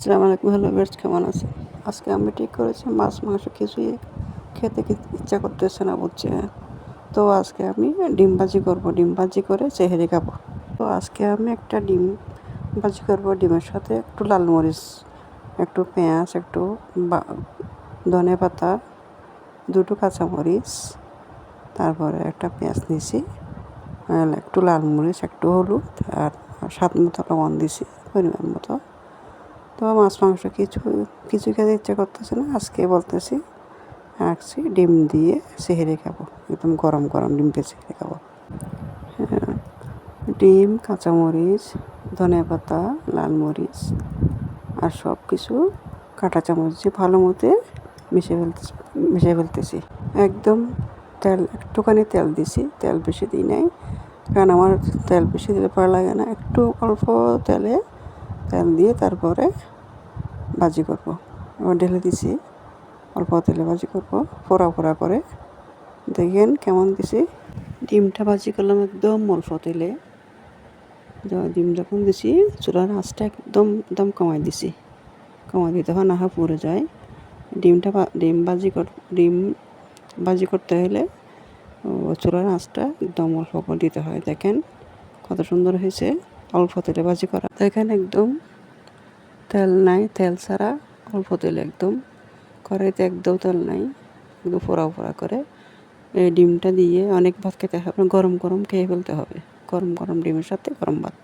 আসসালামু আলাইকুম, hello viewers, কেমন আছেন? আজকে আমি ঠিক করেছি মাছ মাংস কিছুই খেতে ইচ্ছা করতেছে না, বুঝছে। তো আজকে আমি ডিম ভাজি করব, ডিম ভাজি করে সেহরি খাবো। তো আজকে আমি একটা ডিম ভাজি করব, ডিমের সাথে একটু লাল মরিচ, একটু পেঁয়াজ, একটু ধনে পাতা, দুটো কাঁচামরিচ, তারপরে একটা পেঁয়াজ নিয়েছি, একটু লাল মরিচ, একটু হলুদ, আর স্বাদ মতো লবণ দিছি, পরিমাণ মতো। তো মাছ মাংস কিছু খেতে ইচ্ছা করতেছে না, আজকে বলতেছি আজকে ডিম দিয়ে সেহরি খাবো, একদম গরম গরম ডিম দিয়ে সেহরি খাবো। হ্যাঁ, ডিম, কাঁচামরিচ, ধনেপাতা, লাল মরিচ আর সব কিছু কাঁটা চামচ দিয়ে ভালো মতো মিশিয়ে ফেলতেছি একদম। একটুখানি তেল দিছি, তেল বেশি দিই নাই, কারণ আমার তেল বেশি দিলে ভালো লাগে না। একটু অল্প তেল দিয়ে তারপরে ভাজি করব। এবার ঢেলে দিছি, অল্প তেলে ভাজি করব, ফোড়া ফোড়া করে। দেখেন কেমন দিছি। ডিমটা ভাজি করলাম একদম অল্প তেলে। ডিম যখন দিছি, চুলার আঁচটা একদম একদম কমাই দিতে হয়, না হয় পুড়ে যায়। ডিম ভাজি করতে হলে চুলার আঁচটা একদম অল্প করে দিতে হয়। দেখেন কত সুন্দর হয়েছে, অল্প তেলে ভাজি করা। দেখেন একদম তেল নাই, তেল ছাড়া অল্প তেল, একদম কড়াইতে একদম তেল নাই, একদম ফোড়া ফোড়া করে এই ডিমটা দিয়ে অনেক ভাত খেতে হবে, গরম গরম খেয়ে ফেলতে হবে, গরম গরম ডিমের সাথে গরম ভাত।